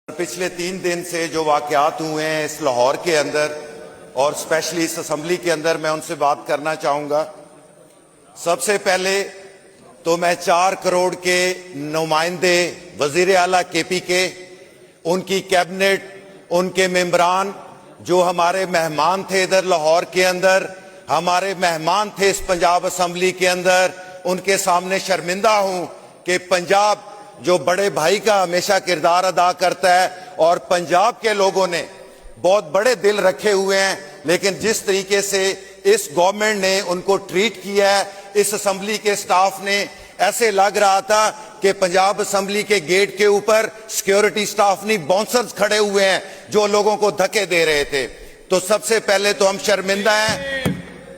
पिछले 3 दिन से जो वाकयात हुए हैं इस लाहौर के अंदर और स्पेशली इस असम्बली के अंदर, मैं उनसे बात करना चाहूँगा। सबसे पहले तो मैं 4 करोड़ के नुमाइंदे, वजीर आला केपी के, उनकी कैबिनेट, उनके मेंबरान जो हमारे मेहमान थे इधर लाहौर के अंदर, हमारे मेहमान थे इस पंजाब असम्बली के अंदर, उनके सामने शर्मिंदा हूँ कि पंजाब जो बड़े भाई का हमेशा किरदार अदा करता है और पंजाब के लोगों ने बहुत बड़े दिल रखे हुए हैं, लेकिन जिस तरीके से इस गवर्नमेंट ने उनको ट्रीट किया है, इस असम्बली के स्टाफ ने, ऐसे लग रहा था कि पंजाब असम्बली के गेट के ऊपर सिक्योरिटी स्टाफ नहीं, बाउंसर्स खड़े हुए हैं जो लोगों को धक्के दे रहे थे। तो सबसे पहले तो हम शर्मिंदा हैं,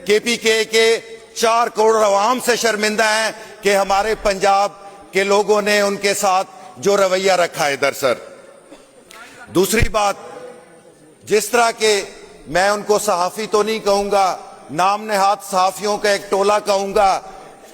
केपीके के 4 करोड़ अवाम से शर्मिंदा हैं कि हमारे पंजाब के लोगों ने उनके साथ जो रवैया रखा है इधर। सर, दूसरी बात, जिस तरह के, मैं उनको सहाफी तो नहीं कहूंगा, नाम नेहाद सहाफियों का एक टोला कहूंगा,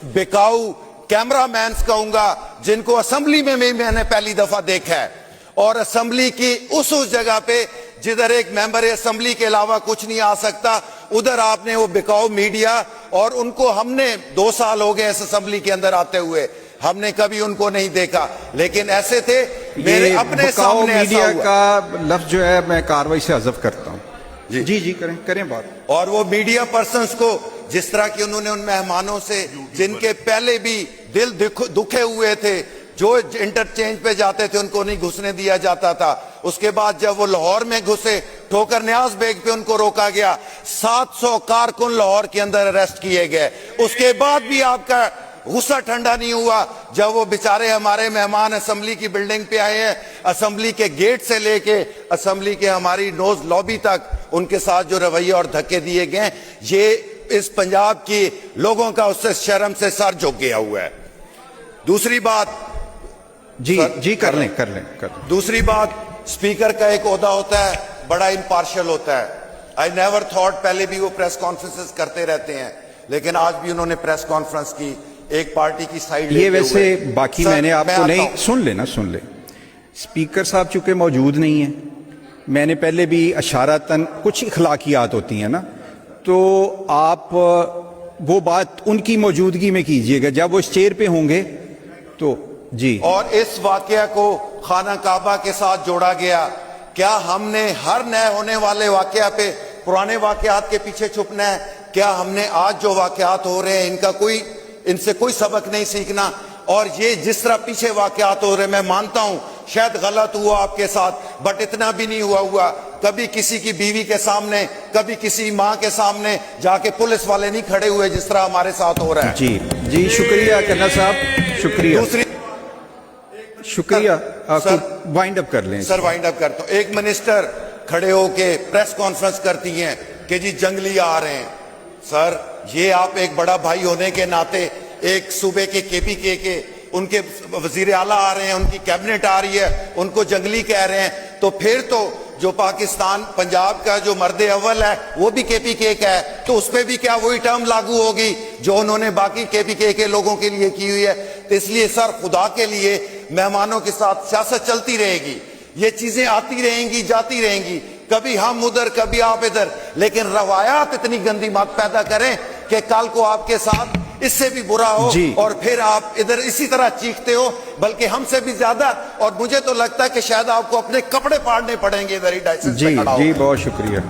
बिकाऊ कैमरामैन्स कहूंगा, जिनको असेंबली में मैंने पहली दफा देखा है, और असेंबली की उस जगह पे जिधर एक मेंबर असेंबली के अलावा कुछ नहीं आ सकता, उधर आपने वो बिकाऊ मीडिया, और उनको हमने 2 साल हो गए इस असेंबली के अंदर आते हुए, हमने कभी उनको नहीं देखा, लेकिन ऐसे थे मेरे अपने सामने। मीडिया का लफ्ज जो है मैं कार्रवाई से हज़फ करता हूं। जी करें बात। और वो मीडिया पर्सन्स को जिस तरह की उन्होंने उन मेहमानों से, जिनके पहले भी दिल दुखे हुए थे, जो इंटरचेंज पे जाते थे उनको नहीं घुसने दिया जाता था, उसके बाद जब वो लाहौर में घुसे, ठोकर न्याज बेग पे उनको रोका गया, 700 कारकुन लाहौर के अंदर अरेस्ट किए गए, उसके बाद भी आपका गुस्सा ठंडा नहीं हुआ जब वो बेचारे हमारे मेहमान असेंबली की बिल्डिंग पे आए हैं, असेंबली के गेट से लेके असेंबली के हमारी नोज लॉबी तक उनके साथ जो रवैया और धक्के दिए गए, ये इस पंजाब की लोगों का उससे शर्म से सर झुक गया हुआ है। दूसरी बात, कर लें। दूसरी बात, स्पीकर का एक ओहदा होता है, बड़ा इम्पार्शियल होता है। आई नेवर थॉट, पहले भी वो प्रेस कॉन्फ्रेंसेस करते रहते हैं, लेकिन आज भी उन्होंने प्रेस कॉन्फ्रेंस की एक पार्टी की साइड ये वैसे बाकी मैंने आपको नहीं, सुन ले। स्पीकर साहब चूंकि मौजूद नहीं है, मैंने पहले भी इशारतन, कुछ इखलाकियात होती हैं ना, तो आप वो बात उनकी मौजूदगी में कीजिएगा जब वो चेयर पे होंगे तो। जी। और इस वाकया को खाना काबा के साथ जोड़ा गया। क्या हमने हर नए होने वाले वाकया पे पुराने वाकयात के पीछे छुपना है? क्या हमने आज जो वाकयात हो रहे हैं इनसे कोई सबक नहीं सीखना? और ये जिस तरह पीछे वाकयात हो रहे, मैं मानता हूं शायद गलत हुआ आपके साथ, बट इतना भी नहीं हुआ कभी किसी की बीवी के सामने, कभी किसी माँ के सामने जाके पुलिस वाले नहीं खड़े हुए जिस तरह हमारे साथ हो रहा है। जी शुक्रिया कन्ना साहब, शुक्रिया। सर वाइंड अप कर लें। सर वाइंड अप करता हूं। एक मिनिस्टर खड़े होके प्रेस कॉन्फ्रेंस करती हैं कि जी जंगली आ रहे हैं। सर, ये आप एक बड़ा भाई होने के नाते, एक सूबे के केपीके के उनके वजीर आला आ रहे हैं, उनकी कैबिनेट आ रही है, उनको जंगली कह रहे हैं, तो फिर तो जो पाकिस्तान पंजाब का जो मर्दे अव्वल है वो भी केपीके का है, तो उस पर भी क्या वही टर्म लागू होगी जो उन्होंने बाकी केपीके के लोगों के लिए की हुई है? तो इसलिए सर, खुदा के लिए मेहमानों के साथ सियासत चलती रहेगी, ये चीजें आती रहेंगी, जाती रहेंगी, कभी हम उधर कभी आप इधर, लेकिन रवायात इतनी गंदी मत पैदा करें कि कल को आपके साथ इससे भी बुरा हो और फिर आप इधर इसी तरह चीखते हो, बल्कि हमसे भी ज्यादा। और मुझे तो लगता है कि शायद आपको अपने कपड़े फाड़ने पड़ेंगे इधर ही डाइसेंस पे खड़ा होकर। बहुत शुक्रिया।